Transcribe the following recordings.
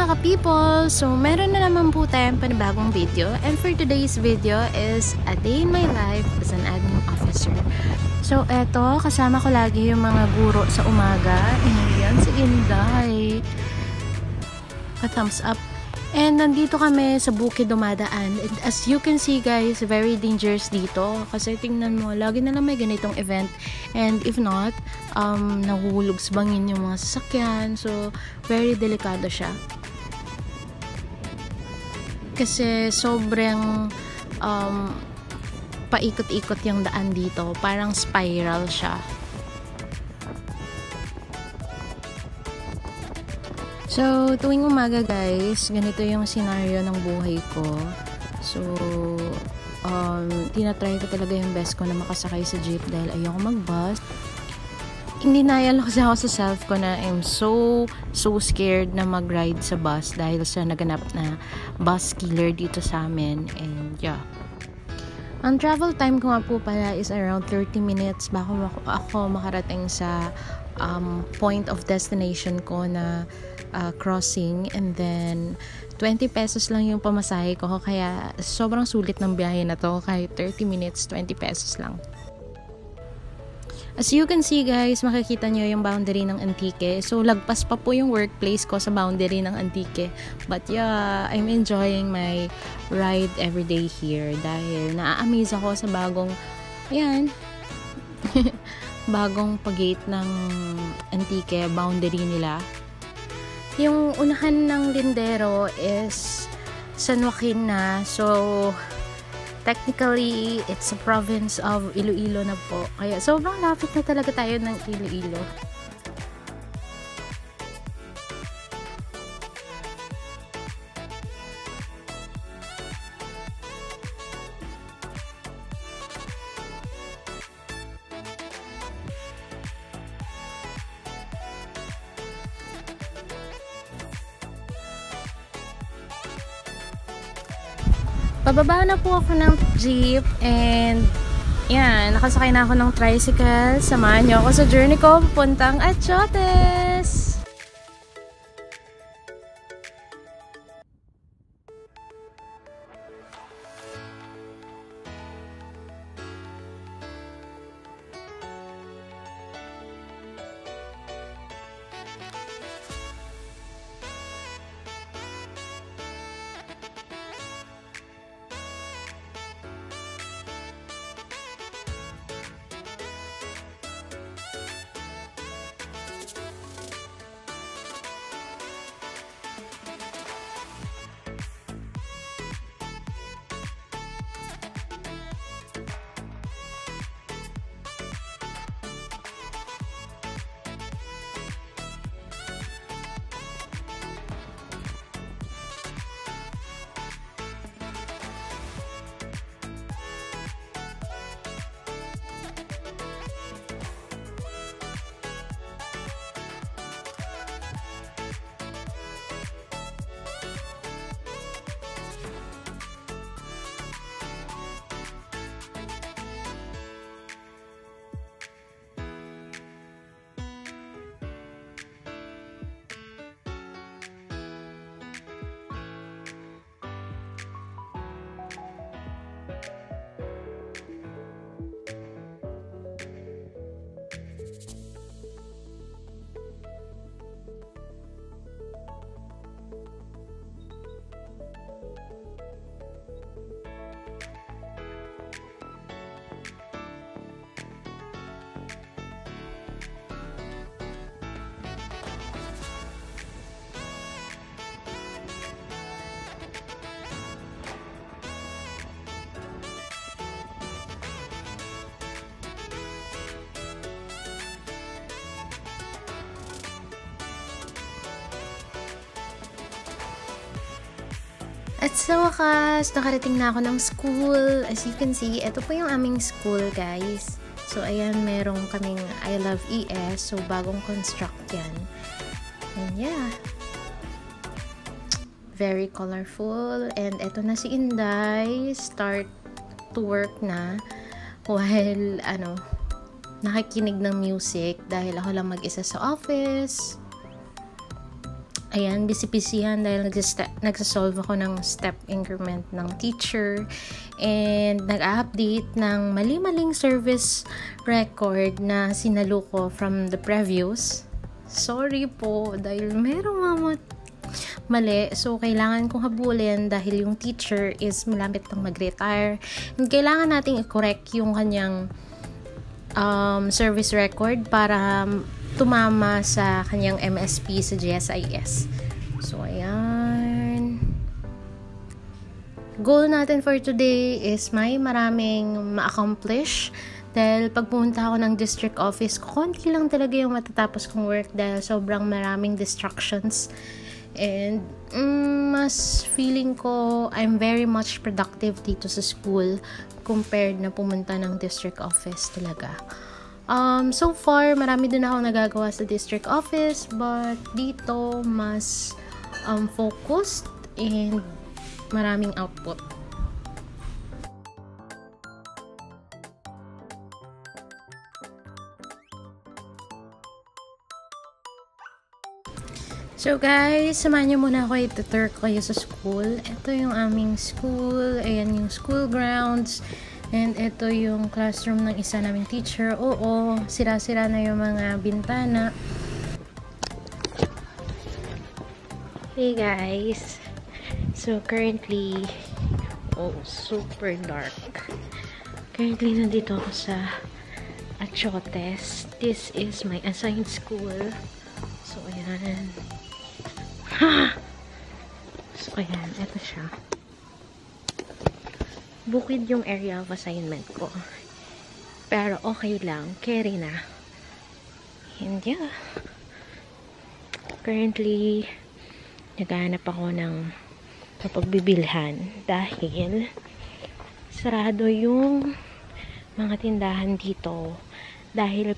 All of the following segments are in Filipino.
ka-people! So, meron na naman po tayong panibagong video. And for today's video is a day in my life as an admin officer. So, eto, kasama ko lagi yung mga guro sa umaga. Ayan, si Inday. Pa-thumbs up. And nandito kami sa bukid dumadaan. And as you can see guys, very dangerous dito. Kasi tingnan mo, lagi na lang may ganitong event. And if not, nahuhulog sa bangin yung mga sasakyan. So, very delikado siya. Kasi sobrang paikot-ikot yung daan dito. Parang spiral siya. So, tuwing umaga guys, ganito yung scenario ng buhay ko. So, tinatry ko talaga yung best ko na makasakay sa jeep dahil ayoko mag-bus. Hindi nayal kasi ako sa self ko na I'm so scared na mag-ride sa bus dahil sa naganap na bus killer dito sa amin. And yeah. Ang travel time ko nga po pala is around 30 minutes bago ako makarating sa point of destination ko na crossing, and then 20 pesos lang yung pamasahe ko, kaya sobrang sulit ng biyahe na to. Kahit 30 minutes, 20 pesos lang. As you can see guys, makikita nyo yung boundary ng Antique. So lagpas pa po yung workplace ko sa boundary ng Antique. But yeah, I'm enjoying my ride everyday here dahil na-amaze ako sa bagong bagong pag-gate ng Antique boundary nila. Yung unahan ng lindero is San Joaquin na. So, technically, it's a province of Iloilo na po. Kaya sobrang lapit na talaga tayo ng Iloilo. Pababa na po ako ng jeep and yan, nakasakay na ako ng tricycle. Samahan niyo ako sa journey ko papuntang Achotes! At sa wakas, nakarating na ako ng school. As you can see, ito po yung aming school, guys. So, ayan, merong kaming I Love ES. So, bagong construct yan. And yeah. Very colorful. And ito na si Inday. Start to work na. While, nakikinig ng music. Dahil ako lang mag-isa sa office. Ayan, busy-busyhan dahil nagsasolve ako ng step increment ng teacher and nag-update ng mali-maling service record na sinalo ko from the previous. Sorry po dahil merong mali. So, kailangan kong habulin dahil yung teacher is malapit nang mag-retire. And kailangan nating i-correct yung kanyang service record para tumama sa kanyang MSP sa GSIS. So, ayan. Goal natin for today is may maraming ma-accomplish. Dahil pag pumunta ako ng district office, konti lang talaga yung matatapos kong work dahil sobrang maraming distractions. And mas feeling ko I'm very much productive dito sa school compared na pumunta ng district office talaga. So far, marami din ako nagagawa sa district office, but dito mas focused and maraming output. So guys, samahan niyo muna ako i-tour kayo sa school. Ito yung aming school. Ayan yung school grounds. And ito yung classroom ng isa naming teacher. Oo, sira-sira na yung mga bintana. Hey guys. So currently, super dark. Currently, nandito ako sa Achotes. This is my assigned school. So, ayan. So, ayan. Ito siya. Bukid yung area of assignment ko. Pero okay lang. Carry na. And yeah. Currently, naghahanap ako ng kapagbibilhan dahil sarado yung mga tindahan dito. Dahil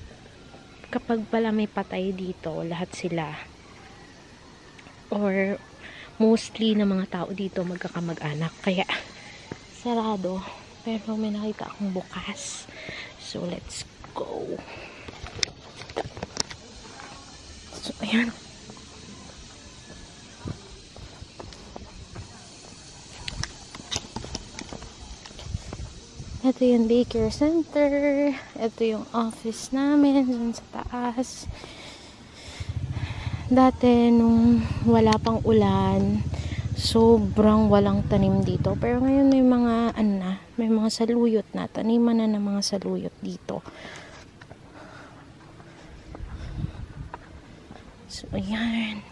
kapag pala may patay dito, lahat sila or mostly na mga tao dito magkakamag-anak. Kaya sarado, pero may nakita akong bukas. So, let's go. So, ayan. Ito yung daycare center. Ito yung office namin dun sa taas. Dati, nung wala pang ulan, sobrang walang tanim dito. Pero ngayon may mga may mga saluyot na. Taniman na ng mga saluyot dito. So, ayan.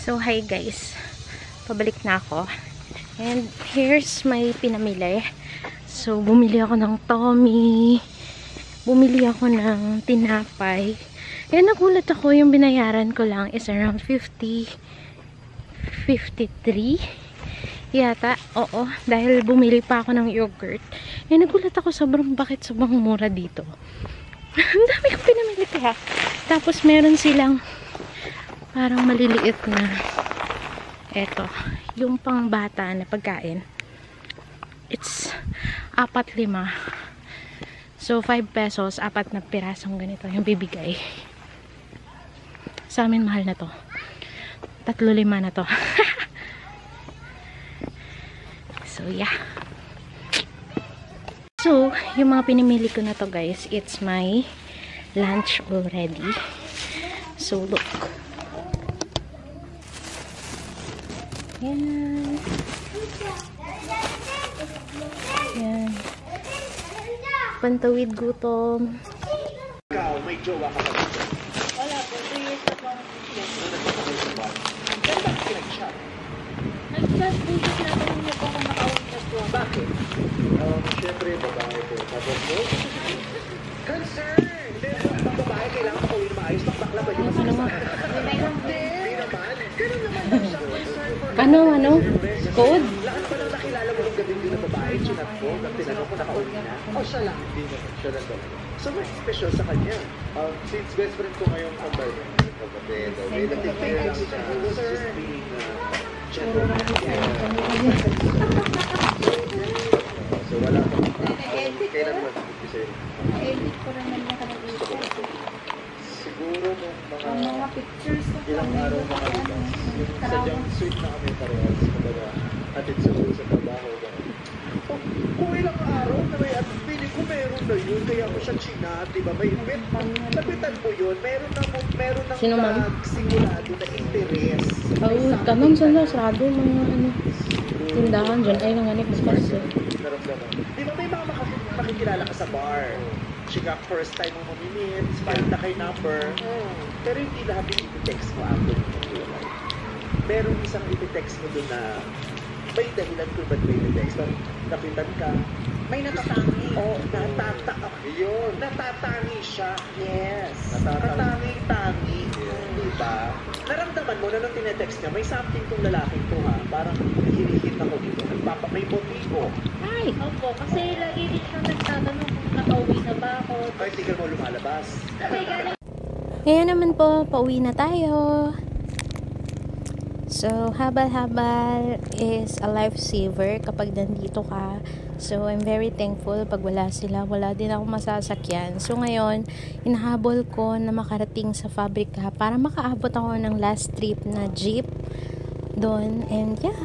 So, hi guys. Pabalik na ako. And here's my pinamili. So, bumili ako ng Tommy. Bumili ako ng tinapay. Kaya nagulat ako, yung binayaran ko lang is around 53 yata. Oo, dahil bumili pa ako ng yogurt. Kaya nagulat ako, bakit sobrang mura dito. Ang dami kong pinamili kaya. Tapos meron silang parang maliliit na eto, yung pang bata na pagkain. It's 4-5. So, 5 pesos, 4 na pirasong ganito yung bibigay. Sa amin, mahal na to. 3-5 na to. So, yeah. So, yung mga pinimili ko na to, guys, it's my lunch already. So, look. Yan. Yan. Pantawid gutom. Ikaw, may jowa ka pa ba? Wala po, 2 years na po ang Ganda ka pinag-shop. nag-chat po siya natin niyo po kung naka-out na po. Bakit? Siyempre, babae po. Tapos po? Concern! Ang babae kailangan pauwi na maayos. Bakla ba yun? Ano mo? Hindi naman. Ganun naman lang siya. Concern for Ano? Code? Lahat pa lang nakilala mo ng gabi din na babae. Chinat ko. Nang tinanong ko nakauwi na. O siya lang. Hindi naman. Siya lang talaga. So, may special sa kanya. Since best friend ko ngayong kapatid, may natigay lang siya. Just being gentleman. So, wala pa. naman niya ka ng Gusto ko na to. Siguro nung Ang mga mga pictures ko ilang kami. araw makalipas, yung sadyang sweet na kami parehas, kumbaga, atid sa trabaho, gano'n. Kung ilang araw na may at feeling ko meron na yun, kaya ako siya chinat, di ba? May bet, nabitan mo yun, meron na Sino, ma'am? simulado na interes. Oh, kanon sa sarado mga ano, tindahan dyan. Ay, nanganip kasi. Naramdaman. Di ba may mga makikilala ka sa bar? Chika, first time mo mamimit, find na kay number. Pero hindi lahat yung iti-text mo after mo. Merong isang iti-text mo doon na may dahilan kung ba't may iti-text. Napitan ka. May natatangi. Oo, yun. Natatangi siya. Yes. Natangi-tangi. Diba? Naramdaman mo na nung tinetext niya, may something tong lalaking to ha. Parang hinihit ako dito. May motibo. Ay! Opo, kasi lagi din siya nagtatanong kung nakauwi na ba ako. Kahit di ka mo lumalabas. Kasi galing Ngayon naman po, pauwi na tayo. So, habal-habal is a lifesaver kapag nandito ka. So, I'm very thankful pag wala sila. Wala din ako masasakyan. So, ngayon, inahabol ko na makarating sa fabrika para makaabot ako ng last trip na jeep doon. And yeah,